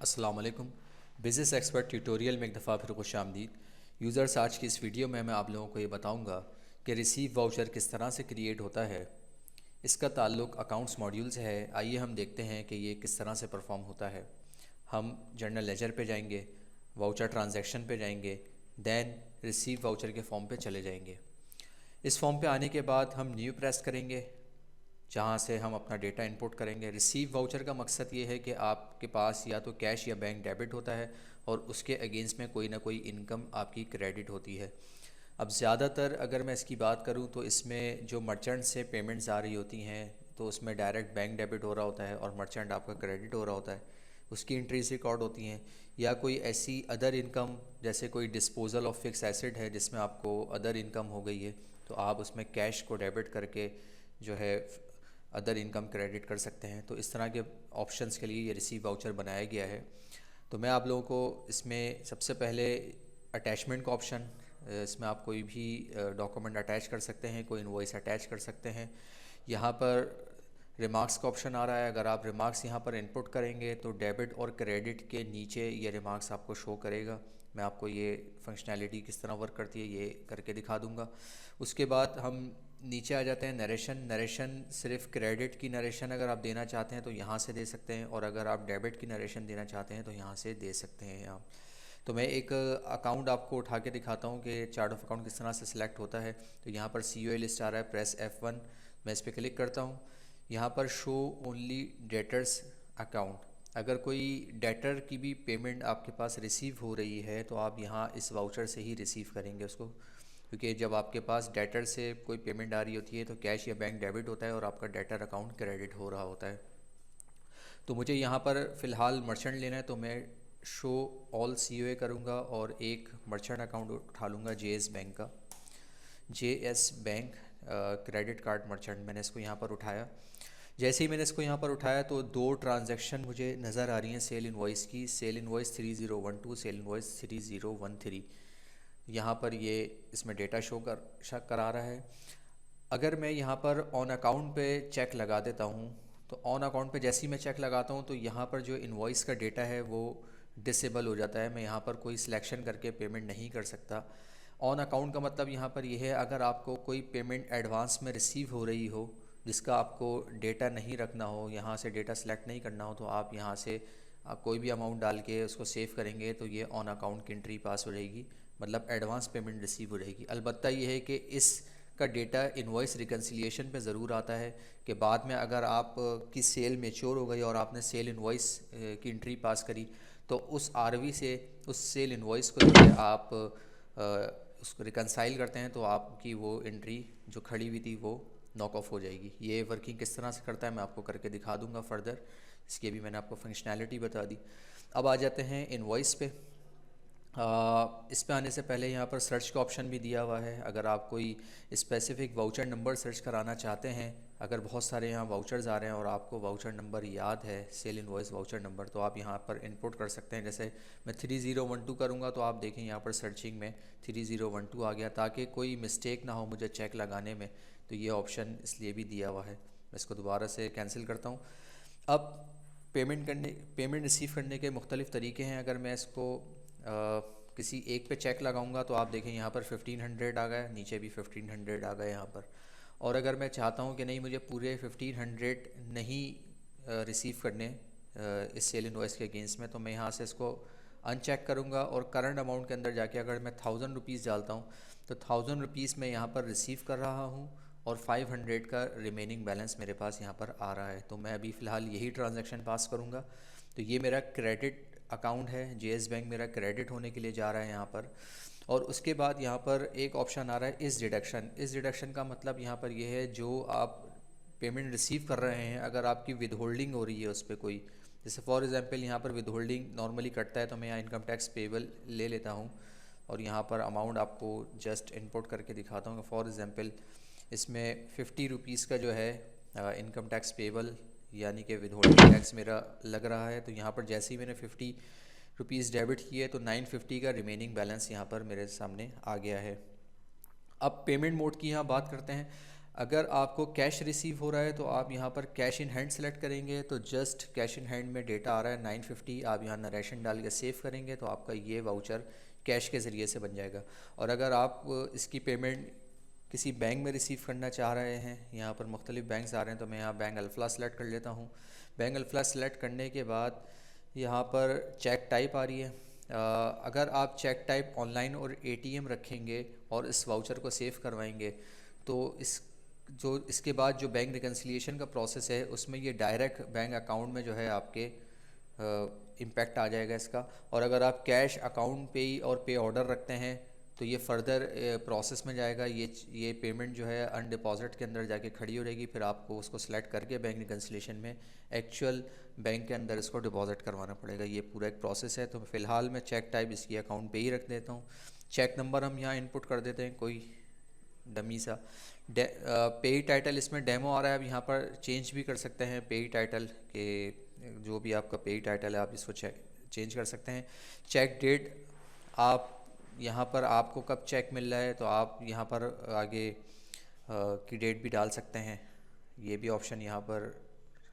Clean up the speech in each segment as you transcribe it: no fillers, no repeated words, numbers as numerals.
अस्सलाम वालेकुम। Business expert tutorial में एक दफ़ा फिर खुश आमदीद। यूज़र्स, आज की इस वीडियो में मैं आप लोगों को ये बताऊंगा कि रिसीव वाउचर किस तरह से क्रिएट होता है। इसका ताल्लुक अकाउंट्स मॉड्यूल से है। आइए हम देखते हैं कि ये किस तरह से परफॉर्म होता है। हम जर्नल लेजर पे जाएंगे, वाउचर ट्रांजैक्शन पे जाएंगे, दैन रिसीव वाउचर के फॉर्म पे चले जाएंगे। इस फॉर्म पे आने के बाद हम न्यू प्रेस करेंगे, जहाँ से हम अपना डेटा इनपुट करेंगे। रिसीव वाउचर का मकसद ये है कि आपके पास या तो कैश या बैंक डेबिट होता है और उसके अगेंस्ट में कोई ना कोई इनकम आपकी क्रेडिट होती है। अब ज़्यादातर अगर मैं इसकी बात करूँ तो इसमें जो मर्चेंट से पेमेंट्स आ रही होती हैं तो उसमें डायरेक्ट बैंक डेबिट हो रहा होता है और मर्चेंट आपका क्रेडिट हो रहा होता है, उसकी एंट्रीज रिकॉर्ड होती हैं। या कोई ऐसी अदर इनकम जैसे कोई डिस्पोजल ऑफ फिक्स एसेट है जिसमें आपको अदर इनकम हो गई है तो आप उसमें कैश को डेबिट करके जो है अदर इनकम क्रेडिट कर सकते हैं। तो इस तरह के ऑप्शंस के लिए ये रिसीव वाउचर बनाया गया है। तो मैं आप लोगों को इसमें सबसे पहले अटैचमेंट का ऑप्शन, इसमें आप कोई भी डॉक्यूमेंट अटैच कर सकते हैं, कोई इनवॉइस अटैच कर सकते हैं। यहाँ पर रिमार्क्स का ऑप्शन आ रहा है। अगर आप रिमार्क्स यहाँ पर इनपुट करेंगे तो डेबिट और क्रेडिट के नीचे ये रिमार्क्स आपको शो करेगा। मैं आपको ये फंक्शनैलिटी किस तरह वर्क करती है ये करके दिखा दूँगा। उसके बाद हम नीचे आ जाते हैं नरेशन सिर्फ क्रेडिट की नरेशन अगर आप देना चाहते हैं तो यहाँ से दे सकते हैं, और अगर आप डेबिट की नरेशन देना चाहते हैं तो यहाँ से दे सकते हैं आप। तो मैं एक अकाउंट आपको उठा के दिखाता हूँ कि चार्ट ऑफ अकाउंट किस तरह से सिलेक्ट होता है। तो यहाँ पर COA लिस्ट आ रहा है, प्रेस F1। मैं इस पर क्लिक करता हूँ। यहाँ पर शो ओनली डेटर्स अकाउंट। अगर कोई डेटर की भी पेमेंट आपके पास रिसीव हो रही है तो आप यहाँ इस वाउचर से ही रिसीव करेंगे उसको, क्योंकि जब आपके पास डेटर से कोई पेमेंट आ रही होती है तो कैश या बैंक डेबिट होता है और आपका डेटर अकाउंट क्रेडिट हो रहा होता है। तो मुझे यहाँ पर फ़िलहाल मर्चेंट लेना है तो मैं शो ऑल COA करूँगा और एक मर्चेंट अकाउंट उठा लूँगा JS बैंक का। JS bank credit card merchant, मैंने इसको यहाँ पर उठाया। जैसे ही मैंने इसको यहाँ पर उठाया तो दो ट्रांजैक्शन मुझे नज़र आ रही हैं सेल इनवॉइस की, सेल इनवॉइस 3012, सेल इनवॉइस 3013। यहाँ पर ये इसमें डेटा शो करा रहा है। अगर मैं यहाँ पर ऑन अकाउंट पे चेक लगा देता हूँ तो ऑन अकाउंट पे जैसे ही मैं चेक लगाता हूँ तो यहाँ पर जो इनवॉइस का डेटा है वो डिसेबल हो जाता है। मैं यहाँ पर कोई सिलेक्शन करके पेमेंट नहीं कर सकता। ऑन अकाउंट का मतलब यहाँ पर यह है अगर आपको कोई पेमेंट एडवांस में रिसीव हो रही हो जिसका आपको डेटा नहीं रखना हो, यहाँ से डेटा सेलेक्ट नहीं करना हो, तो आप यहाँ से आप कोई भी अमाउंट डाल के उसको सेव करेंगे तो ये ऑन अकाउंट की एंट्री पास हो जाएगी, मतलब एडवांस पेमेंट रिसीव हो रहेगी। अलबत्ता ये है कि इसका डेटा इनवॉइस रिकन्सिलिएशन पे ज़रूर आता है कि बाद में अगर आप की सेल मेच्योर हो गई और आपने सेल इनवॉइस की एंट्री पास करी तो उस RV से उस सेल इनवॉइस को जो है आप उसको रिकन्साइल करते हैं तो आपकी वो एंट्री जो खड़ी हुई थी वो नॉक ऑफ हो जाएगी। ये वर्किंग किस तरह से करता है मैं आपको करके दिखा दूंगा फर्दर। इसकी अभी मैंने आपको फंक्शनैलिटी बता दी। अब आ जाते हैं इनवॉइस पे। इस पे आने से पहले यहाँ पर सर्च का ऑप्शन भी दिया हुआ है। अगर आप कोई स्पेसिफिक वाउचर नंबर सर्च कराना चाहते हैं, अगर बहुत सारे यहाँ वाउचर्स आ रहे हैं और आपको वाउचर नंबर याद है, सेल इनवॉइस वाउचर नंबर, तो आप यहाँ पर इनपुट कर सकते हैं। जैसे मैं 3012 करूँगा तो आप देखें यहाँ पर सर्चिंग में 3012 आ गया, ताकि कोई मिस्टेक ना हो मुझे चेक लगाने में। तो ये ऑप्शन इसलिए भी दिया हुआ है। मैं इसको दोबारा से कैंसिल करता हूँ। अब पेमेंट रिसीव करने के मुख्तलिफ़ तरीके हैं। अगर मैं इसको किसी एक पे चेक लगाऊंगा तो आप देखें यहाँ पर 1500 आ गया, नीचे भी 1500 आ गया यहाँ पर। और अगर मैं चाहता हूँ कि नहीं मुझे पूरे 1500 नहीं रिसीव करने इस सेल इनवॉइस के अगेंस्ट में, तो मैं यहाँ से इसको अनचेक करूँगा और करंट अमाउंट के अंदर जाके अगर मैं 1000 रुपीज़ डालता हूँ तो 1000 रुपीज़ मैं यहाँ पर रिसीव कर रहा हूँ और 500 का रिमेनिंग बैलेंस मेरे पास यहाँ पर आ रहा है। तो मैं अभी फ़िलहाल यही ट्रांजैक्शन पास करूँगा। तो ये मेरा क्रेडिट अकाउंट है, JS बैंक मेरा क्रेडिट होने के लिए जा रहा है यहाँ पर। और उसके बाद यहाँ पर एक ऑप्शन आ रहा है इस डिडक्शन। इस डिडक्शन का मतलब यहाँ पर यह है जो आप पेमेंट रिसीव कर रहे हैं अगर आपकी विद होल्डिंग हो रही है उस पर कोई, जैसे फॉर एग्जांपल यहाँ पर विद होल्डिंग नॉर्मली कटता है तो मैं यहाँ इनकम टैक्स पेबल ले लेता हूँ और यहाँ पर अमाउंट आपको जस्ट इनपुट करके दिखाता हूँ। फॉर एग्जांपल इसमें 50 रुपीज़ का जो है इनकम टैक्स पेबल यानी कि विद होल्डिंग टैक्स मेरा लग रहा है। तो यहाँ पर जैसे ही मैंने 50 रुपीज़ डेबिट किए तो 950 का रिमेनिंग बैलेंस यहाँ पर मेरे सामने आ गया है। अब पेमेंट मोड की यहाँ बात करते हैं। अगर आपको कैश रिसीव हो रहा है तो आप यहाँ पर कैश इन हैंड सेलेक्ट करेंगे, तो जस्ट कैश इन हैंड में डेटा आ रहा है 950, आप यहाँ नरेशन डाल के सेव करेंगे तो आपका ये वाउचर कैश के ज़रिए से बन जाएगा। और अगर आप इसकी पेमेंट किसी बैंक में रिसीव करना चाह रहे हैं, यहाँ पर मुख्तलिफ बैंक्स आ रहे हैं, तो मैं यहाँ बैंक अल्फला सेलेक्ट कर लेता हूँ। बैंक अल्फला सेलेक्ट करने के बाद यहाँ पर चेक टाइप आ रही है। अगर आप चेक टाइप ऑनलाइन और एटीएम रखेंगे और इस वाउचर को सेव करवाएंगे तो इसके बाद जो बैंक रिकन्सिलिएशन का प्रोसेस है उसमें ये डायरेक्ट बैंक अकाउंट में जो है आपके इम्पेक्ट आ जाएगा इसका। और अगर आप कैश अकाउंट पे ही और पे ऑर्डर रखते हैं तो ये फर्दर प्रोसेस में जाएगा, ये पेमेंट जो है अन डिपॉजिट के अंदर जाके खड़ी हो रहेगी, फिर आपको उसको सेलेक्ट करके बैंक रिकन्सिलिएशन में एक्चुअल बैंक के अंदर इसको डिपॉजिट करवाना पड़ेगा। ये पूरा एक प्रोसेस है। तो फ़िलहाल मैं चेक टाइप इसकी अकाउंट पे ही रख देता हूँ। चेक नंबर हम यहाँ इनपुट कर देते हैं, कोई डमी सा। पे टाइटल इसमें डेमो आ रहा है, अब यहाँ पर चेंज भी कर सकते हैं पे टाइटल के, जो भी आपका पे टाइटल है आप इसको चेंज कर सकते हैं। चेक डेट, आप यहाँ पर आपको कब चेक मिल रहा है तो आप यहाँ पर आगे की डेट भी डाल सकते हैं, ये भी ऑप्शन यहाँ पर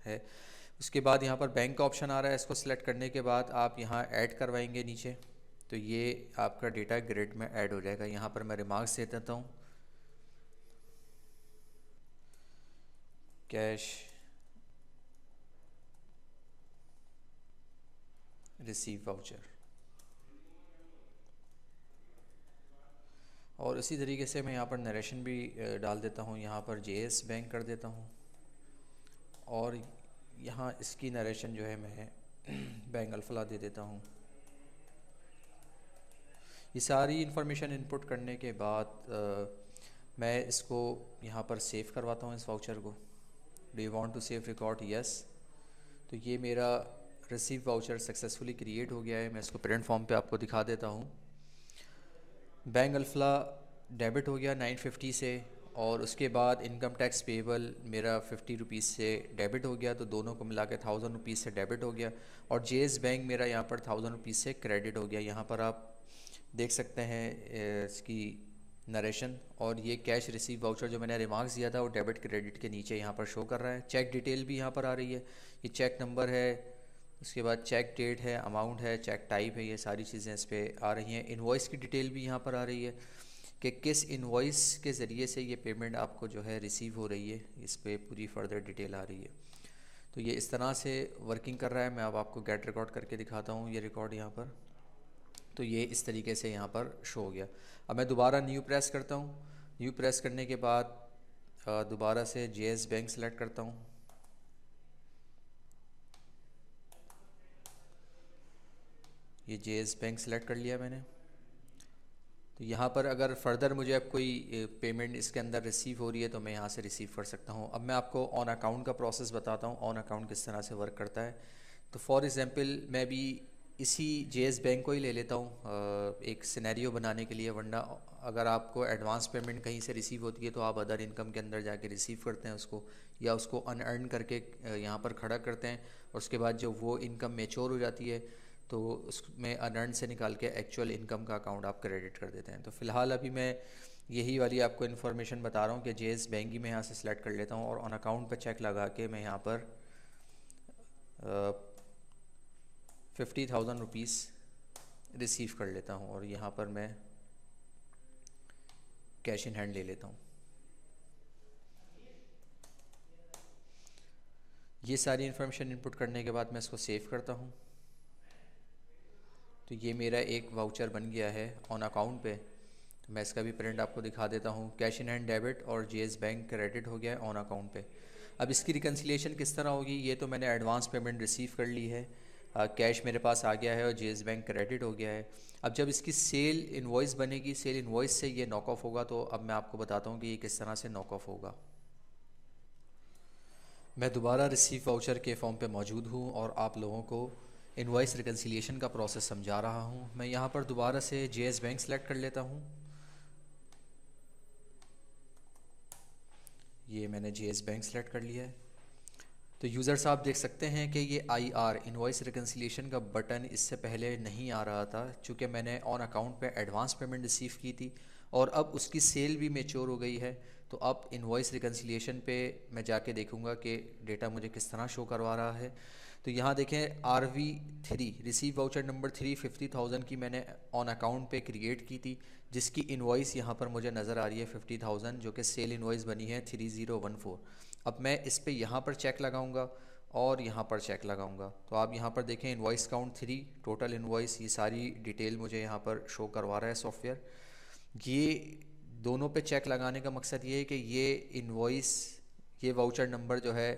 है। उसके बाद यहाँ पर बैंक का ऑप्शन आ रहा है, इसको सिलेक्ट करने के बाद आप यहाँ ऐड करवाएंगे नीचे, तो ये आपका डेटा ग्रिड में ऐड हो जाएगा। यहाँ पर मैं रिमार्क्स दे देता हूँ, कैश रिसीव वाउचर, और इसी तरीके से मैं यहाँ पर नरेशन भी डाल देता हूँ। यहाँ पर जेएस बैंक कर देता हूँ और यहाँ इसकी नरेशन जो है मैं बैंक अल्फला दे देता हूँ। ये सारी इन्फॉर्मेशन इनपुट करने के बाद मैं इसको यहाँ पर सेव करवाता हूँ इस वाउचर को। Do you want to save record? Yes. तो ये मेरा रिसीव वाउचर सक्सेसफुली क्रिएट हो गया है। मैं इसको प्रिंट फॉर्म पे आपको दिखा देता हूँ। बैंक अल्फला डेबिट हो गया 950 से, और उसके बाद इनकम टैक्स पेबल मेरा 50 रुपीज़ से डेबिट हो गया, तो दोनों को मिला के 1000 रुपीज़ से डेबिट हो गया। और जेएस बैंक मेरा यहाँ पर 1000 रुपीज़ से क्रेडिट हो गया। यहाँ पर आप देख सकते हैं इसकी नरेशन, और ये कैश रिसीव वाउचर जो मैंने रिमार्क्स दिया था वो डेबिट क्रेडिट के नीचे यहाँ पर शो कर रहा है। चेक डिटेल भी यहाँ पर आ रही है, ये चेक नंबर है, उसके बाद चेक डेट है, अमाउंट है, चेक टाइप है, ये सारी चीज़ें इस पर आ रही हैं। इनवॉइस की डिटेल भी यहाँ पर आ रही है कि किस इनवॉइस के ज़रिए से ये पेमेंट आपको जो है रिसीव हो रही है, इस पर पूरी फर्दर डिटेल आ रही है। तो ये इस तरह से वर्किंग कर रहा है। मैं अब आपको गेट रिकॉर्ड करके दिखाता हूँ ये रिकॉर्ड यहाँ पर। तो ये इस तरीके से यहाँ पर शो हो गया। अब मैं दोबारा न्यू प्रेस करता हूँ। न्यू प्रेस करने के बाद दोबारा से जेएस बैंक सेलेक्ट करता हूँ। ये जेएस बैंक सेलेक्ट कर लिया मैंने। तो यहाँ पर अगर फर्दर मुझे अब कोई पेमेंट इसके अंदर रिसीव हो रही है तो मैं यहाँ से रिसीव कर सकता हूँ। अब मैं आपको ऑन अकाउंट का प्रोसेस बताता हूँ, ऑन अकाउंट किस तरह से वर्क करता है। तो फॉर एग्ज़ाम्पल मैं भी इसी जेएस बैंक को ही ले लेता हूँ एक सिनेरियो बनाने के लिए, वरना अगर आपको एडवांस पेमेंट कहीं से रिसीव होती है तो आप अदर इनकम के अंदर जाके रिसीव करते हैं उसको, या उसको अनअर्न करके यहाँ पर खड़ा करते हैं, और उसके बाद जब वो इनकम मेच्योर हो जाती है तो उसमें अनअर्न से निकाल के एक्चुअल इनकम का अकाउंट आप क्रेडिट कर देते हैं। तो फ़िलहाल अभी मैं यही वाली आपको इन्फॉर्मेशन बता रहा हूँ कि जेएस बैंक ही मैं यहाँ से सिलेक्ट कर लेता हूँ और ऑन अकाउंट पर चेक लगा के मैं यहाँ पर 50,000 रुपीज़ रिसीव कर लेता हूँ, और यहाँ पर मैं कैश इन हैंड ले लेता हूँ। ये सारी इन्फॉर्मेशन इनपुट करने के बाद मैं इसको सेव करता हूँ। तो ये मेरा एक वाउचर बन गया है ऑन अकाउंट पे। तो मैं इसका भी प्रिंट आपको दिखा देता हूँ। कैश इन हैंड डेबिट और जेएस बैंक क्रेडिट हो गया है ऑन अकाउंट पे। अब इसकी रिकन्सिलिएशन किस तरह होगी, ये तो मैंने एडवांस पेमेंट रिसीव कर ली है, कैश मेरे पास आ गया है और जेएस बैंक क्रेडिट हो गया है। अब जब इसकी सेल इनवॉइस बनेगी, सेल इनवॉइस से ये नॉक ऑफ होगा, तो अब मैं आपको बताता हूँ कि ये किस तरह से नॉक ऑफ होगा। मैं दोबारा रिसीव वाउचर के फॉर्म पे मौजूद हूँ और आप लोगों को इनवॉइस रिकन्सिलिएशन का प्रोसेस समझा रहा हूँ। मैं यहाँ पर दोबारा से जेएस बैंक सेलेक्ट कर लेता हूँ। ये मैंने जेएस बैंक सेलेक्ट कर लिया है। तो यूज़र साहब देख सकते हैं कि ये IR इनवॉइस रिकन्सिलिएशन का बटन इससे पहले नहीं आ रहा था, चूँकि मैंने ऑन अकाउंट पे एडवांस पेमेंट रिसीव की थी और अब उसकी सेल भी मेच्योर हो गई है। तो अब इनवॉइस रिकन्सिलिएशन पे मैं जाके देखूंगा कि डेटा मुझे किस तरह शो करवा रहा है। तो यहाँ देखें RV3 रिसीव वाउचर नंबर 3 50,000 की मैंने ऑन अकाउंट पे क्रिएट की थी, जिसकी इनवॉइस यहाँ पर मुझे नज़र आ रही है 50,000, जो कि सेल इनवॉइस बनी है 3014। अब मैं इस पे यहाँ पर चेक लगाऊंगा और यहाँ पर चेक लगाऊंगा। तो आप यहाँ पर देखें इनवॉइस काउंट 3, टोटल इनवॉइस, ये सारी डिटेल मुझे यहाँ पर शो करवा रहा है सॉफ्टवेयर। ये दोनों पे चेक लगाने का मकसद ये है कि ये इनवॉइस, ये वाउचर नंबर जो है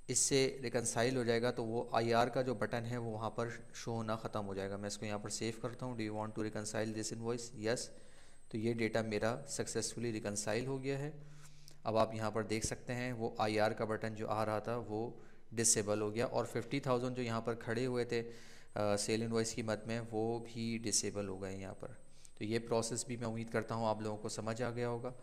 इससे रिकनसाइल हो जाएगा, तो वो IR का जो बटन है वो वहाँ पर शो होना ख़त्म हो जाएगा। मैं इसको यहाँ पर सेव करता हूँ, do you want to reconcile this invoice, yes. तो ये डेटा मेरा सक्सेसफुली रिकनसाइल हो गया है। अब आप यहाँ पर देख सकते हैं वो IR का बटन जो आ रहा था वो डिसेबल हो गया और 50,000 जो यहाँ पर खड़े हुए थे सेल इनवॉइस की मद में, वो भी डिसेबल हो गए यहाँ पर। तो ये प्रोसेस भी मैं उम्मीद करता हूँ आप लोगों को समझ आ गया होगा।